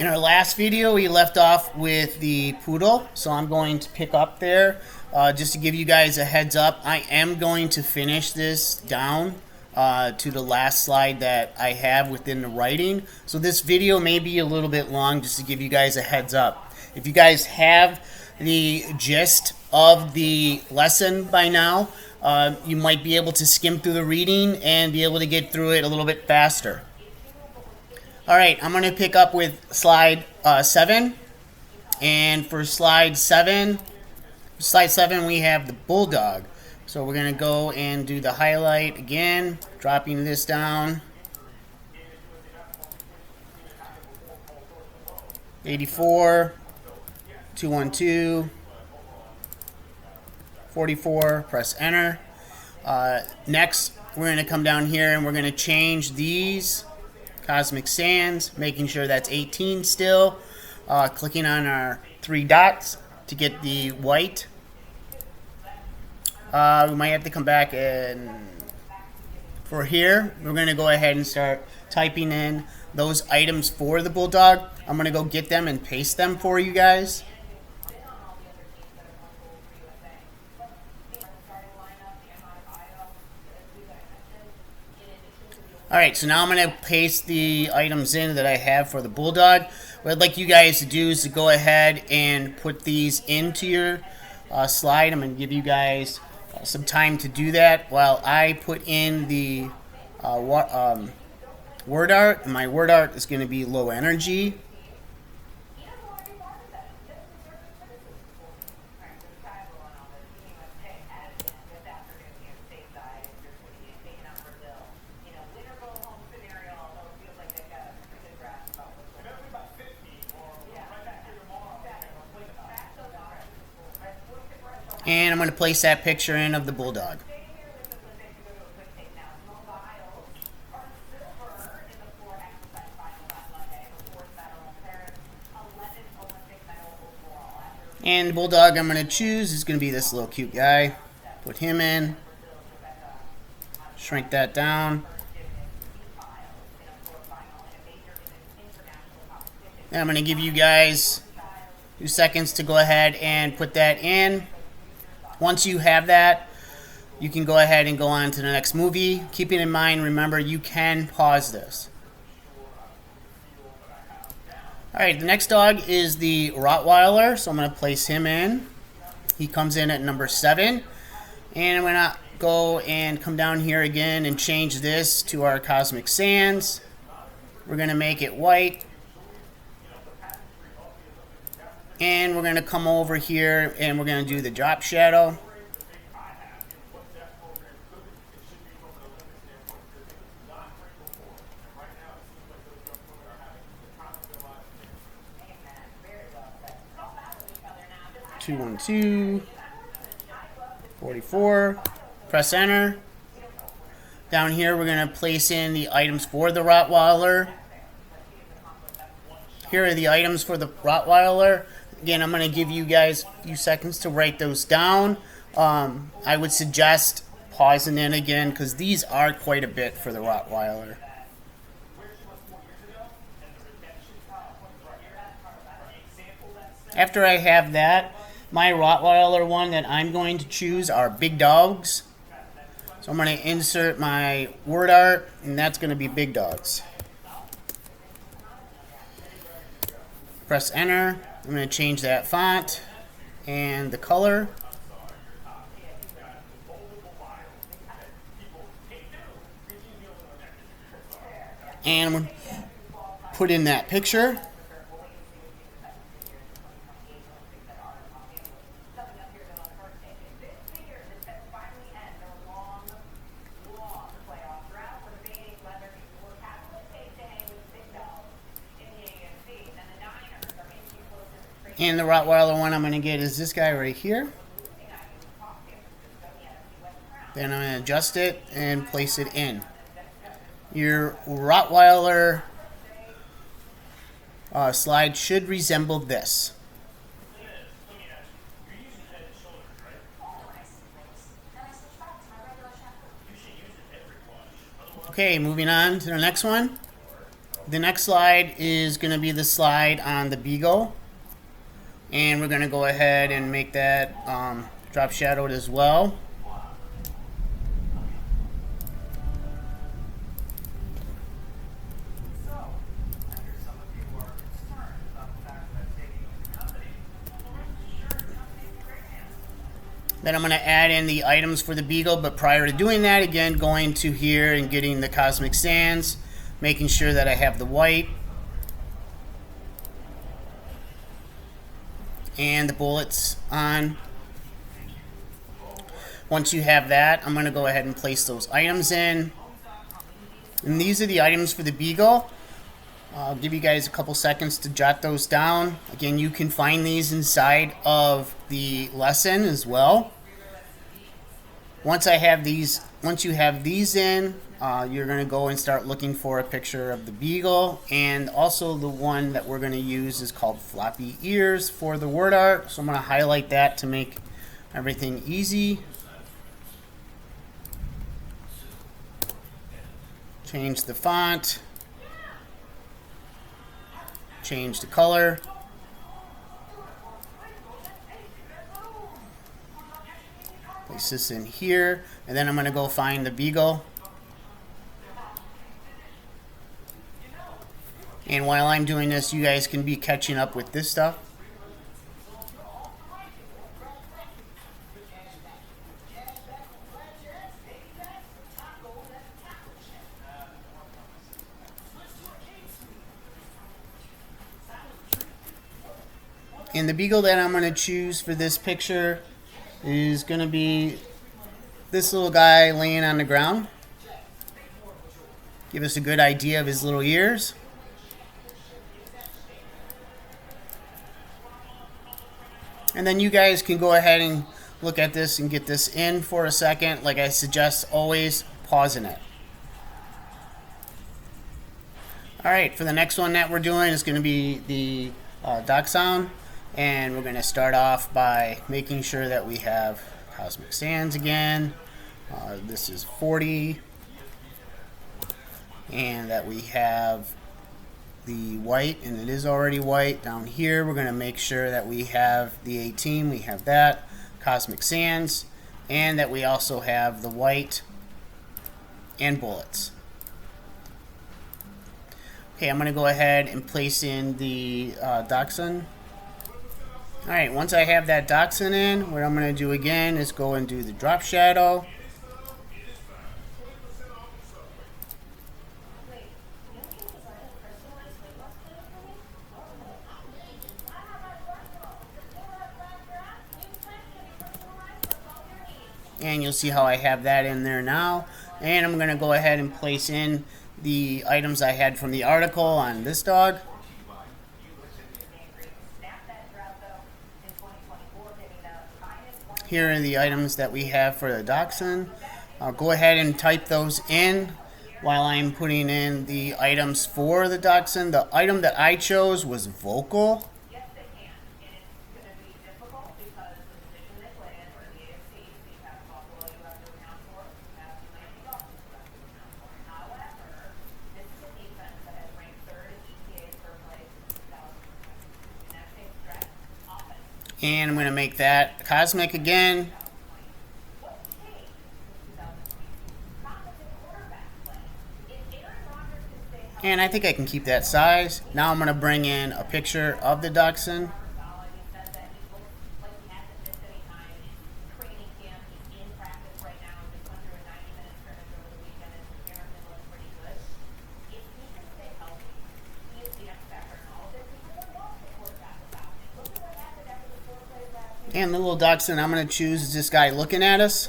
In our last video, we left off with the poodle, so I'm going to pick up there. Just to give you guys a heads up, I am going to finish this down to the last slide that I have within the writing. So this video may be a little bit long, just to give you guys a heads up. If you guys have the gist of the lesson by now, you might be able to skim through the reading and be able to get through it a little bit faster. All right, I'm going to pick up with slide 7. And for slide 7, we have the bulldog. So we're going to go and do the highlight again, dropping this down. 84, 212, 44, press enter. Next, we're going to come down here and we're going to change these Cosmic Sands, making sure that's 18 still. Clicking on our 3 dots to get the white. We might have to come back and for here, we're going to go ahead and start typing in those items for the bulldog. I'm going to go get them and paste them for you guys. Alright, so now I'm going to paste the items in that I have for the bulldog. What I'd like you guys to do is to go ahead and put these into your slide. I'm going to give you guys some time to do that while I put in the word art. And my word art is going to be low energy. And I'm going to place that picture in of the bulldog. And the bulldog I'm going to choose is going to be this little cute guy. Put him in. Shrink that down. Now I'm going to give you guys 2 seconds to go ahead and put that in. Once you have that, you can go ahead and go on to the next movie. Keeping in mind, remember, you can pause this. Alright, the next dog is the Rottweiler, so I'm going to place him in. He comes in at number 7. And I'm going to go and come down here again and change this to our Cosmic Sands. We're going to make it white. And we're going to come over here and we're going to do the drop shadow. Two, 1, 2, 44. Press enter. Down here we're going to place in the items for the Rottweiler. Here are the items for the Rottweiler. Again, I'm going to give you guys a few seconds to write those down. I would suggest pausing in again because these are quite a bit for the Rottweiler. After I have that, my Rottweiler one that I'm going to choose are big dogs. So I'm going to insert my word art, and that's going to be big dogs. Press enter. I'm going to change that font and the color. And I'm going to put in that picture. And the Rottweiler one I'm going to get is this guy right here. Then I'm going to adjust it and place it in. Your Rottweiler slide should resemble this. Okay, moving on to the next one. The next slide is going to be the slide on the Beagle. And we're going to go ahead and make that drop shadowed as well. Then I'm going to add in the items for the Beagle, but prior to doing that, again, going to here and getting the Cosmic Sands, making sure that I have the white and the bullets on. Once you have that, I'm going to go ahead and place those items in. And these are the items for the Beagle. I'll give you guys a couple seconds to jot those down. Again, you can find these inside of the lesson as well. Once you have these in, you're going to go and start looking for a picture of the Beagle. And also the one that we're going to use is called Floppy Ears for the word art. So I'm going to highlight that to make everything easy. Change the font. Change the color. Place this in here, and then I'm going to go find the Beagle. And while I'm doing this, you guys can be catching up with this stuff. And the Beagle that I'm going to choose for this picture is going to be this little guy laying on the ground. Give us a good idea of his little ears. And then you guys can go ahead and look at this and get this in for a second. Like I suggest, always pausing it. Alright, for the next one that we're doing is going to be the Dachshund. And we're going to start off by making sure that we have Cosmic Sands again. This is 40. And that we have the white, and it is already white. Down here, we're going to make sure that we have the 18. We have that. Cosmic Sands. And that we also have the white and bullets. Okay, I'm going to go ahead and place in the Dachshund. Alright, once I have that Dachshund in, what I'm going to do again is go and do the drop shadow. And you'll see how I have that in there now. And I'm going to go ahead and place in the items I had from the article on this dog. Here are the items that we have for the Dachshund. I'll go ahead and type those in while I'm putting in the items for the Dachshund. The item that I chose was vocal. And I'm going to make that Cosmic again. And I think I can keep that size. Now I'm going to bring in a picture of the Dachshund. And the little Dachshund I'm going to choose is this guy looking at us.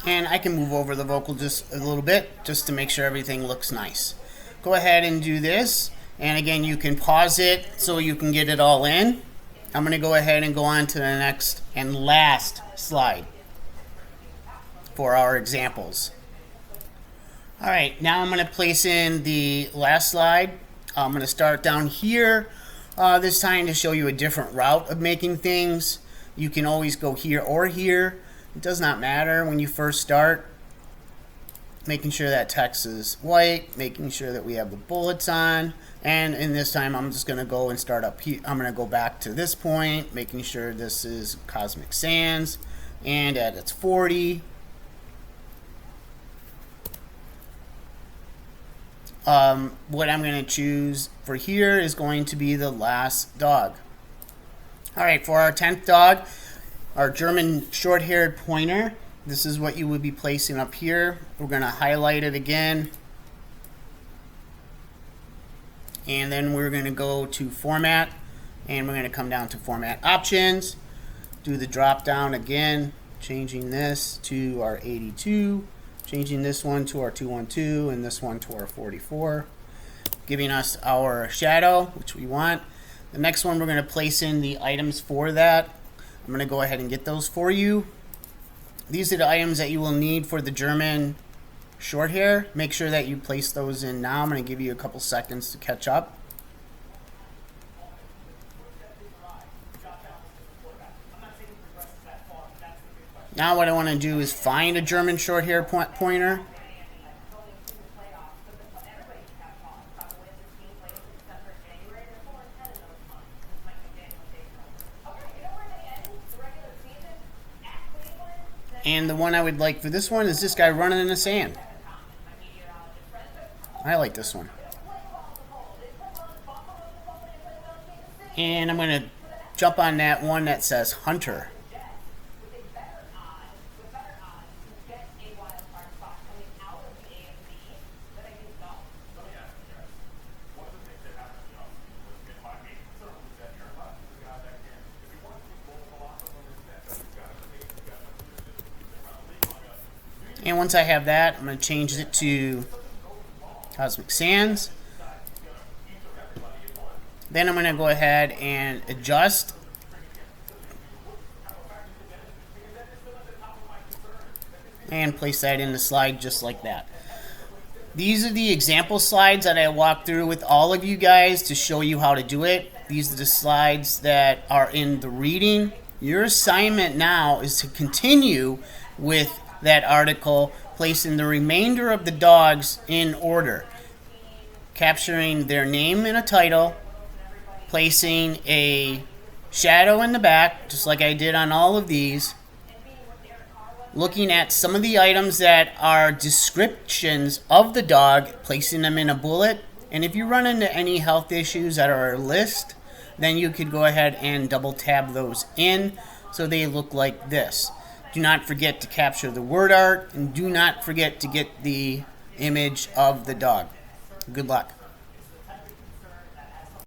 And I can move over the vocal just a little bit just to make sure everything looks nice. Go ahead and do this. And again, you can pause it so you can get it all in. I'm going to go ahead and go on to the next and last slide for our examples. Alright, now I'm going to place in the last slide I'm going to start down here this time to show you a different route of making things. You can always go here or here. It does not matter when you first start. Making sure that text is white, making sure that we have the bullets on, and in this time I'm just going to go and start up here. I'm going to go back to this point, making sure this is Cosmic Sands, and at its 40. What I'm going to choose for here is going to be the last dog. Alright, for our 10th dog, our German short-haired pointer, this is what you would be placing up here. We're going to highlight it again. And then we're going to go to Format. And we're going to come down to Format Options. Do the drop down again. Changing this to our 82. Changing this one to our 212. And this one to our 44. Giving us our shadow, which we want. The next one we're going to place in the items for that. I'm going to go ahead and get those for you. These are the items that you will need for the German short hair. Make sure that you place those in now. I'm going to give you a couple seconds to catch up. Now what I want to do is find a German short hair pointer. And the one I would like for this one is this guy running in the sand. I like this one. And I'm going to jump on that one that says Hunter. And once I have that, I'm going to change it to Cosmic Sands. Then I'm going to go ahead and adjust. And place that in the slide just like that. These are the example slides that I walked through with all of you guys to show you how to do it. These are the slides that are in the reading. Your assignment now is to continue with that article, placing the remainder of the dogs in order, capturing their name in a title, placing a shadow in the back, just like I did on all of these, looking at some of the items that are descriptions of the dog, placing them in a bullet, and if you run into any health issues that are a list, then you could go ahead and double tab those in so they look like this. Do not forget to capture the word art, and do not forget to get the image of the dog. Good luck.